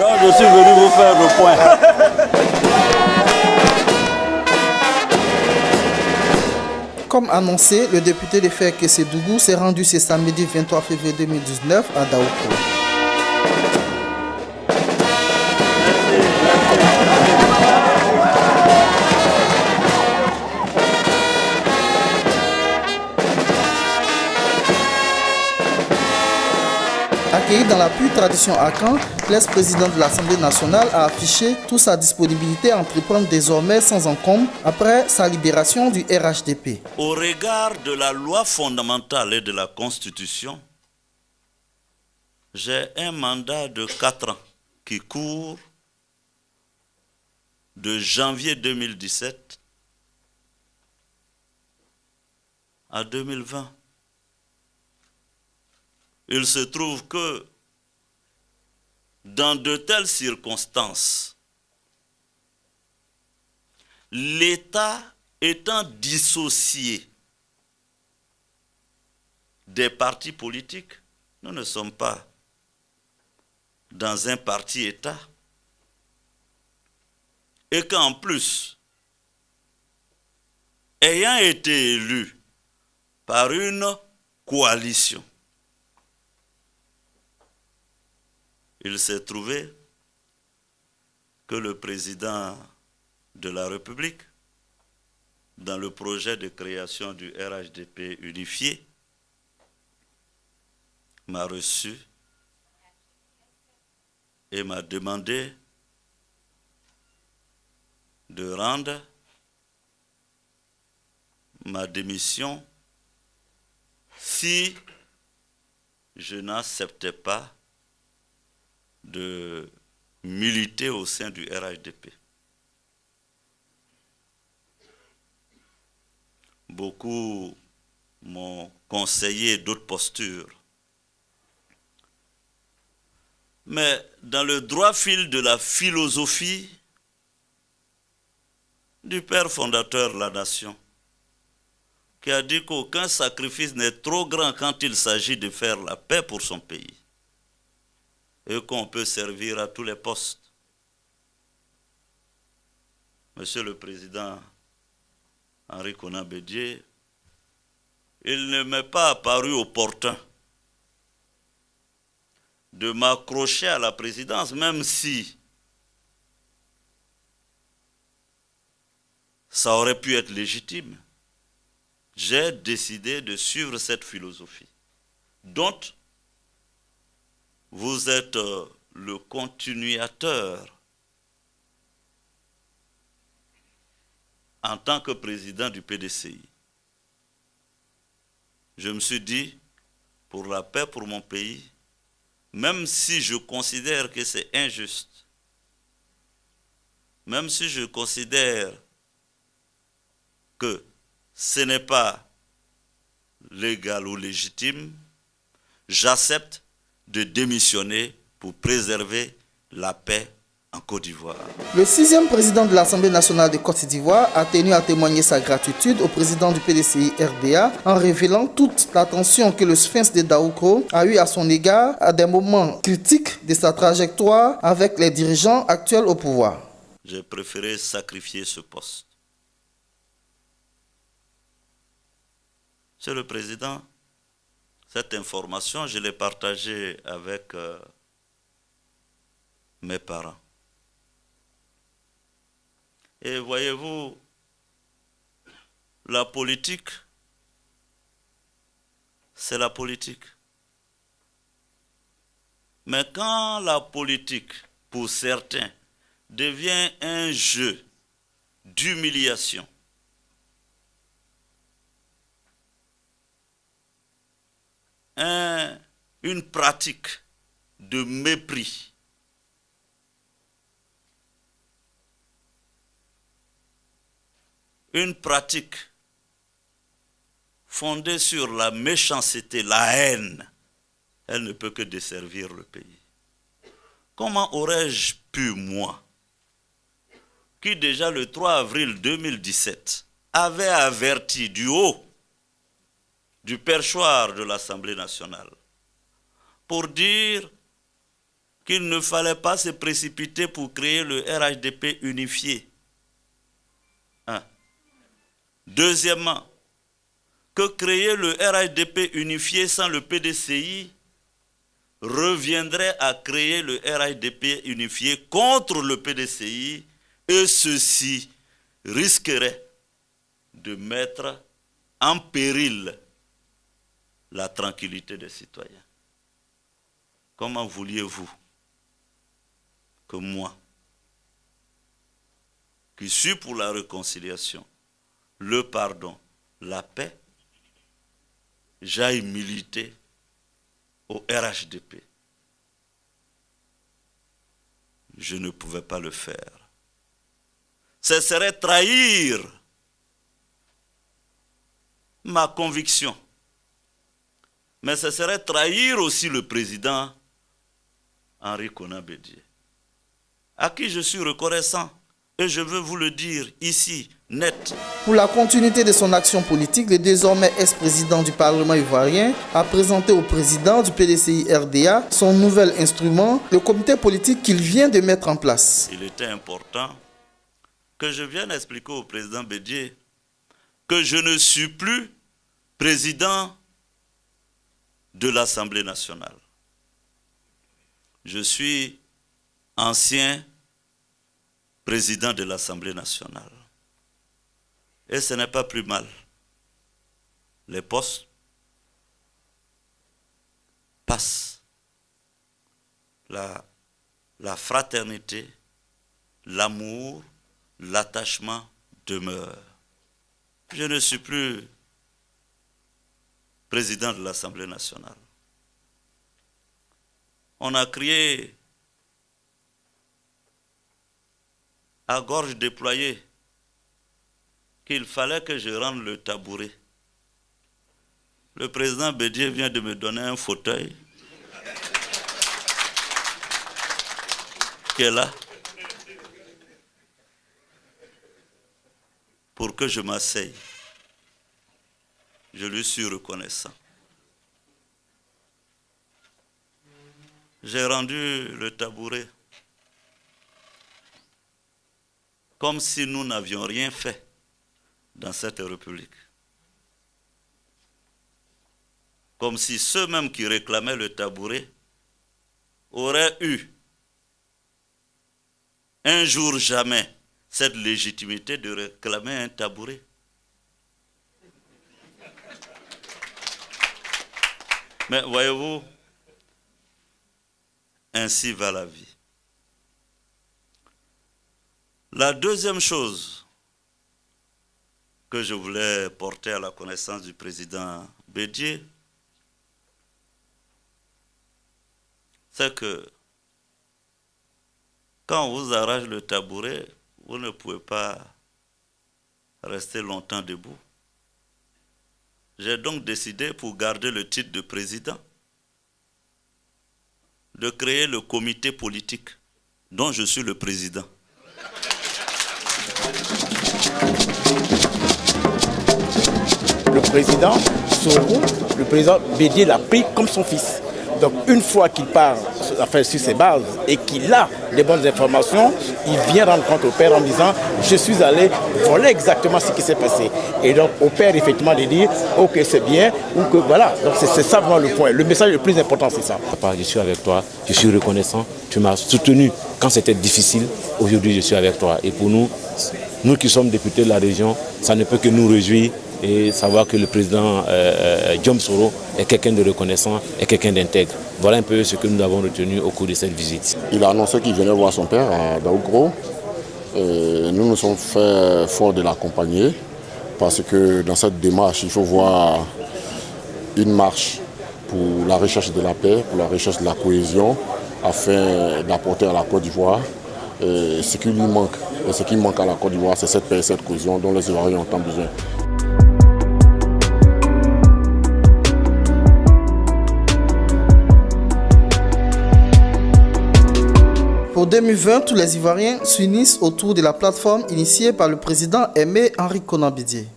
Donc je suis venu vous faire le point. Comme annoncé, le député de Fer Kessédougou s'est rendu ce samedi 23 février 2019 à Daoukro. Accueilli dans la pure tradition Akan, l'ex-président de l'Assemblée nationale a affiché toute sa disponibilité à entreprendre désormais sans encombre après sa libération du RHDP. Au regard de la loi fondamentale et de la Constitution, j'ai un mandat de 4 ans qui court de janvier 2017 à 2020. Il se trouve que dans de telles circonstances, l'État étant dissocié des partis politiques, nous ne sommes pas dans un parti-État, et qu'en plus, ayant été élu par une coalition, il s'est trouvé que le président de la République, dans le projet de création du RHDP unifié, m'a reçu et m'a demandé de rendre ma démission si je n'acceptais pas de militer au sein du RHDP. Beaucoup m'ont conseillé d'autres postures. Mais dans le droit fil de la philosophie du père fondateur de la nation, qui a dit qu'aucun sacrifice n'est trop grand quand il s'agit de faire la paix pour son pays, et qu'on peut servir à tous les postes. Monsieur le Président Henri Konan Bédié, il ne m'est pas apparu opportun de m'accrocher à la présidence, même si ça aurait pu être légitime. J'ai décidé de suivre cette philosophie, dont vous êtes le continuateur en tant que président du PDCI. Je me suis dit, pour la paix, pour mon pays, même si je considère que c'est injuste, même si je considère que ce n'est pas légal ou légitime, j'accepte de démissionner pour préserver la paix en Côte d'Ivoire. Le 6e président de l'Assemblée nationale de Côte d'Ivoire a tenu à témoigner sa gratitude au président du PDCI RDA en révélant toute l'attention que le Sphinx de Daoukro a eu à son égard à des moments critiques de sa trajectoire avec les dirigeants actuels au pouvoir. J'ai préféré sacrifier ce poste. Monsieur le Président, cette information, je l'ai partagée avec mes parents. Et voyez-vous, la politique, c'est la politique. Mais quand la politique, pour certains, devient un jeu d'humiliation, une pratique de mépris, une pratique fondée sur la méchanceté, la haine, elle ne peut que desservir le pays. Comment aurais-je pu, moi, qui déjà le 3 avril 2017 avait averti du haut du perchoir de l'Assemblée nationale pour dire qu'il ne fallait pas se précipiter pour créer le RHDP unifié. Un. Deuxièmement, que créer le RHDP unifié sans le PDCI reviendrait à créer le RHDP unifié contre le PDCI, et ceci risquerait de mettre en péril la tranquillité des citoyens. Comment vouliez-vous que moi, qui suis pour la réconciliation, le pardon, la paix, j'aille militer au RHDP? Je ne pouvais pas le faire. Ce serait trahir ma conviction. Mais ce serait trahir aussi le président Henri Konan Bédié, à qui je suis reconnaissant. Et je veux vous le dire ici, net. Pour la continuité de son action politique, le désormais ex-président du Parlement ivoirien a présenté au président du PDCI RDA son nouvel instrument, le comité politique qu'il vient de mettre en place. Il était important que je vienne expliquer au président Bédié que je ne suis plus président de l'Assemblée nationale. Je suis ancien président de l'Assemblée nationale. Et ce n'est pas plus mal. Les postes passent. La fraternité, l'amour, l'attachement demeurent. Je ne suis plus président de l'Assemblée nationale. On a crié à gorge déployée qu'il fallait que je rende le tabouret. Le président Bédié vient de me donner un fauteuil qui est là pour que je m'asseye. Je lui suis reconnaissant. J'ai rendu le tabouret comme si nous n'avions rien fait dans cette République. Comme si ceux-mêmes qui réclamaient le tabouret auraient eu un jour jamais cette légitimité de réclamer un tabouret. Mais voyez-vous, ainsi va la vie. La deuxième chose que je voulais porter à la connaissance du président Bédié, c'est que quand on vous arrache le tabouret, vous ne pouvez pas rester longtemps debout. J'ai donc décidé, pour garder le titre de président, de créer le comité politique dont je suis le président. Le président Soro, le président Bédié l'a pris comme son fils. Donc une fois qu'il part sur ses bases et qu'il a les bonnes informations, il vient rendre compte au père en disant « je suis allé voler exactement ce qui s'est passé ». Et donc au père effectivement de dire « ok c'est bien » ou que voilà. Donc c'est ça vraiment le point. Le message le plus important c'est ça. Papa, je suis avec toi, je suis reconnaissant. Tu m'as soutenu quand c'était difficile. Aujourd'hui je suis avec toi. Et pour nous qui sommes députés de la région, ça ne peut que nous réjouir et savoir que le président Diom Soro est quelqu'un de reconnaissant et quelqu'un d'intègre. Voilà un peu ce que nous avons retenu au cours de cette visite. Il a annoncé qu'il venait voir son père à Daougro. Nous nous sommes fait fort de l'accompagner parce que dans cette démarche, il faut voir une marche pour la recherche de la paix, pour la recherche de la cohésion, afin d'apporter à la Côte d'Ivoire ce qui lui manque. Et ce qui manque à la Côte d'Ivoire, c'est cette paix et cette cohésion dont les Ivoiriens ont tant besoin. Pour 2020, tous les Ivoiriens s'unissent autour de la plateforme initiée par le président Aimé Henri Konan Bédié.